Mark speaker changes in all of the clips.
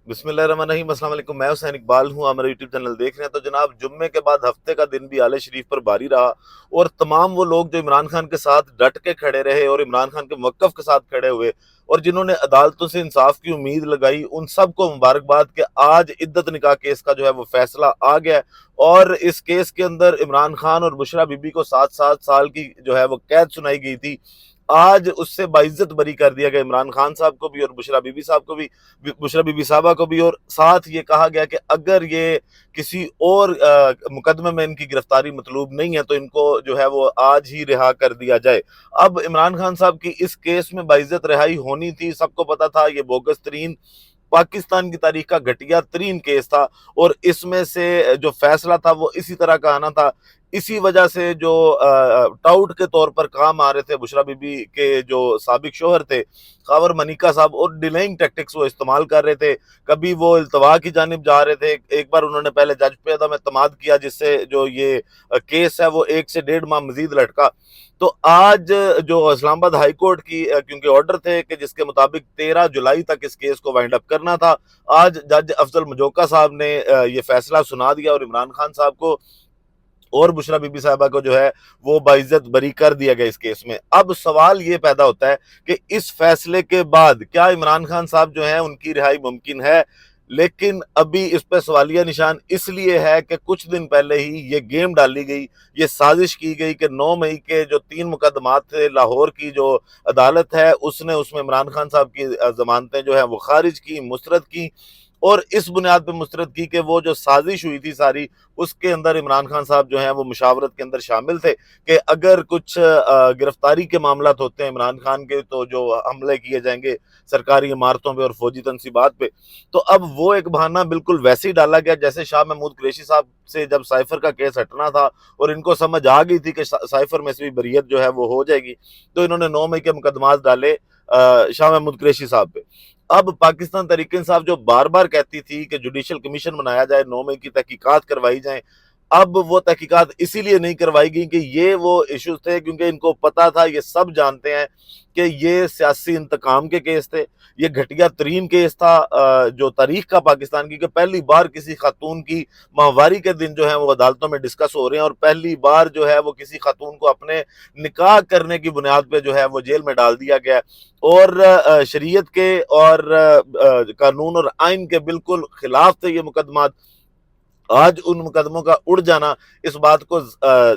Speaker 1: बिस्मिल्लाहिर्रहमानिर्रहीम। अस्सलाम वालेकुम। मैं हुसैन इकबाल हूँ, हमारा यूट्यूब चैनल देख रहे हैं। तो जनाब, जुम्मे के बाद हफ्ते का दिन भी आले शरीफ पर भारी रहा, और तमाम वो लोग जो इमरान खान के साथ डट के खड़े रहे और इमरान खान के मौक़िफ़ के साथ खड़े हुए और जिन्होंने अदालतों से इंसाफ की उम्मीद लगाई, उन सब को मुबारकबाद कि आज इद्दत निकाह केस का जो है वो फैसला आ गया है। और इस केस के अंदर इमरान खान और बुशरा बीबी को 7-7 साल की जो है वो कैद सुनाई गई थी। आज उससे बाइज्जत बरी कर दिया गया इमरान खान साहब को भी और बुशरा बीबी साहब को भी, बुशरा बीबी साहबा को भी। और साथ ये कहा गया कि अगर ये किसी और मुकदमे में इनकी गिरफ्तारी मतलूब नहीं है तो इनको जो है वो आज ही रिहा कर दिया जाए। अब इमरान खान साहब की इस केस में बाइज्जत रिहाई होनी थी, सबको पता था। ये बोगस तरीन, पाकिस्तान की तारीख का घटिया तरीन केस था, और इसमें से जो फैसला था वो इसी तरह का आना था। इसी वजह से जो टाउट के तौर पर काम आ रहे थे बुशरा बीबी के जो साबिक शोहर थे खावर मनिका साहब, और डिलेइंग टैक्टिक्स वो इस्तेमाल कर रहे थे। कभी वो इल्तवा की जानिब जा रहे थे, एक बार उन्होंने पहले जज पे अदम एतमाद किया जिससे जो ये केस है वो 1 से 1.5 माह मजीद लटका। तो आज जो इस्लामाबाद हाई कोर्ट की क्योंकि ऑर्डर थे कि जिसके मुताबिक 13 जुलाई तक इस केस को वाइंड अप करना था, आज जज अफजल मजोका साहब ने ये फैसला सुना दिया और इमरान खान साहब को और बुशरा बीबी साहबा को जो है वो बाइज्जत बरी कर दिया गया इस केस में। अब सवाल ये पैदा होता है कि इस फैसले के बाद क्या इमरान खान साहब जो है उनकी रिहाई मुमकिन है। लेकिन अभी इस पे सवालिया निशान इसलिए है कि कुछ दिन पहले ही ये गेम डाली गई, ये साजिश की गई कि 9 मई के जो 3 मुकदमात थे, लाहौर की जो अदालत है उसने उसमें इमरान खान साहब की जमानतें जो है वो खारिज की, मुस्तरद की, और इस बुनियाद पर मुस्तरद की कि वो जो साजिश हुई थी सारी, उसके अंदर इमरान खान साहब जो हैं वो मुशावरत के अंदर शामिल थे कि अगर कुछ गिरफ्तारी के मामलात होते हैं इमरान खान के, तो जो हमले किए जाएंगे सरकारी इमारतों पे और फौजी तनसीबात पे। तो अब वो एक बहाना बिल्कुल वैसे ही डाला गया जैसे शाह महमूद कुरैशी साहब से जब साइफर का केस हटना था और इनको समझ आ गई थी कि साइफर में से भी बरियत जो है वो हो जाएगी, तो इन्होंने 9 मई के मुकदमात डाले शाह महमूद कुरैशी साहब पे। अब पाकिस्तान तहरीक इंसाफ जो बार बार कहती थी कि जुडिशल कमीशन बनाया जाए, 9 मई की तहकीकात करवाई जाए, अब वो तहकीकात इसीलिए नहीं करवाई गई कि ये वो इश्यूज थे, क्योंकि इनको पता था, ये सब जानते हैं कि ये सियासी इंतकाम के केस थे। ये घटिया तरीन केस था जो तारीख का पाकिस्तान की, कि पहली बार किसी खातून की माहवारी के दिन जो है वो अदालतों में डिस्कस हो रहे हैं, और पहली बार जो है वो किसी खातून को अपने निकाह करने की बुनियाद पे जो है वो जेल में डाल दिया गया। और शरीयत के और कानून और आइन के बिल्कुल खिलाफ थे ये मुकदमात। आज उन मुकदमों का उड़ जाना इस बात को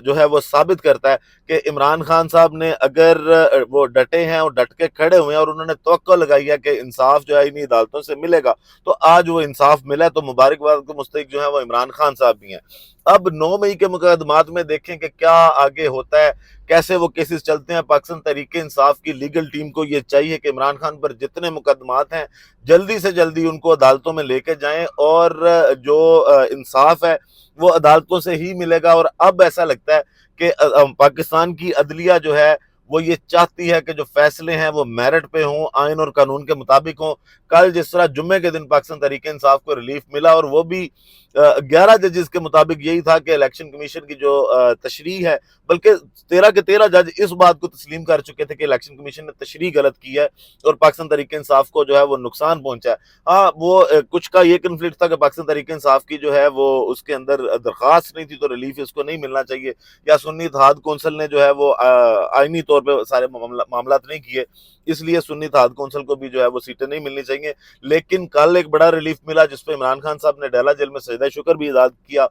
Speaker 1: जो है वो साबित करता है कि इमरान खान साहब ने अगर वो डटे हैं और डट के खड़े हुए हैं और उन्होंने तवक्को लगाई है कि इंसाफ जो है इन्हीं अदालतों से मिलेगा, तो आज वो इंसाफ मिला है। तो मुबारकबाद के मुस्तहिक जो है वो इमरान खान साहब भी हैं। अब 9 मई के मुकदमात में देखें कि क्या आगे होता है, कैसे वो केसेस चलते हैं। पाकिस्तान तहरीक इंसाफ की लीगल टीम को ये चाहिए कि इमरान खान पर जितने मुकदमात हैं जल्दी से जल्दी उनको अदालतों में लेके जाएं, और जो इंसाफ है वो अदालतों से ही मिलेगा। और अब ऐसा लगता है कि पाकिस्तान की अदलिया जो है वो ये चाहती है कि जो फैसले हैं वो मेरिट पे हों, आइन और कानून के मुताबिक हों। कल जिस तरह जुम्मे के दिन पाकिस्तान तहरीक इंसाफ को रिलीफ मिला, और वो भी 11 जजेस के मुताबिक यही था कि इलेक्शन कमीशन की जो तशरीह है, बल्कि 13 के 13 जज इस बात को तस्लीम कर चुके थे कि इलेक्शन कमीशन ने तशरीह गलत की है और पाकिस्तान तहरीक इंसाफ को जो है वो नुकसान पहुंचा है। हाँ, वो कुछ का ये कन्फ्लिक्ट था कि पाकिस्तान तहरीक इंसाफ की जो है वो उसके अंदर दरख्वास्त नहीं थी, तो रिलीफ इसको नहीं मिलना चाहिए, या सुन्नी इत्तेहाद कौंसिल ने जो है वो आईनी तौर पर सारे मामलात नहीं किए, इसलिए सुन्नी इत्तेहाद कौंसिल को भी जो है वो सीटें नहीं मिलनी चाहिए। लेकिन कल एक बड़ा रिलीफ मिला जिसपे इमरान खान साहब ने डेला जेल में सजदा शुक्र भी अदा किया।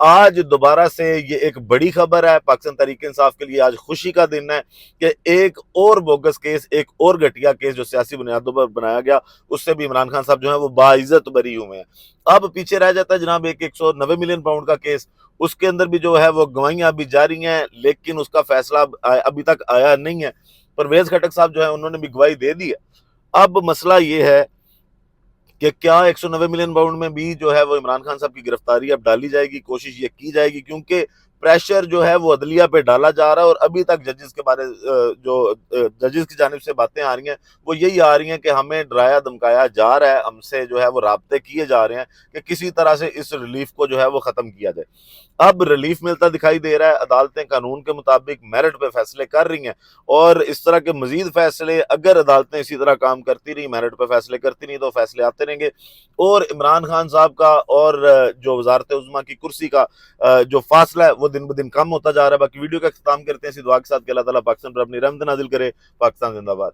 Speaker 1: आज दोबारा से ये एक बड़ी खबर है पाकिस्तान तहरीक इंसाफ के लिए, आज खुशी का दिन है कि एक और बोगस केस, एक और घटिया केस जो सियासी बुनियादों पर बनाया गया, उससे भी इमरान खान साहब जो है वो बाइज्जत बरी हुए हैं। अब पीछे रह जाता है जनाब एक 190 मिलियन पाउंड का केस, उसके अंदर भी जो है वो गवाहियां अभी जारी हैं, लेकिन उसका फैसला अभी तक आया नहीं है। परवेज खटक साहब जो है उन्होंने भी गवाही दे दी है। अब मसला ये है कि क्या 190 मिलियन पाउंड में भी जो है वो इमरान खान साहब की गिरफ्तारी अब डाली जाएगी, कोशिश ये की जाएगी, क्योंकि پریشر جو ہے وہ عدلیہ پہ ڈالا جا رہا ہے، اور ابھی تک ججز کے بارے جو ججز کی جانب سے باتیں آ رہی ہیں وہ یہی آ رہی ہیں کہ ہمیں ڈرایا دھمکایا جا رہا ہے، ہم سے جو ہے وہ رابطے کیے جا رہے ہیں کہ کسی طرح سے اس ریلیف کو جو ہے وہ ختم کیا جائے۔ اب ریلیف ملتا دکھائی دے رہا ہے، عدالتیں قانون کے مطابق میرٹ پہ فیصلے کر رہی ہیں، اور اس طرح کے مزید فیصلے اگر عدالتیں اسی طرح کام کرتی رہی، میرٹ پہ فیصلے کرتی رہی، تو فیصلے آتے رہیں گے، اور عمران خان صاحب کا اور جو وزارت عظمیٰ کی کرسی کا جو فاصلہ ہے وہ دن بدن کم ہوتا جا رہا ہے۔ باقی ویڈیو کا اختتام کرتے ہیں اسی دعا کے ساتھ کہ اللہ تعالیٰ پاکستان پر اپنی رحمت نازل کرے۔ پاکستان زندہ باد۔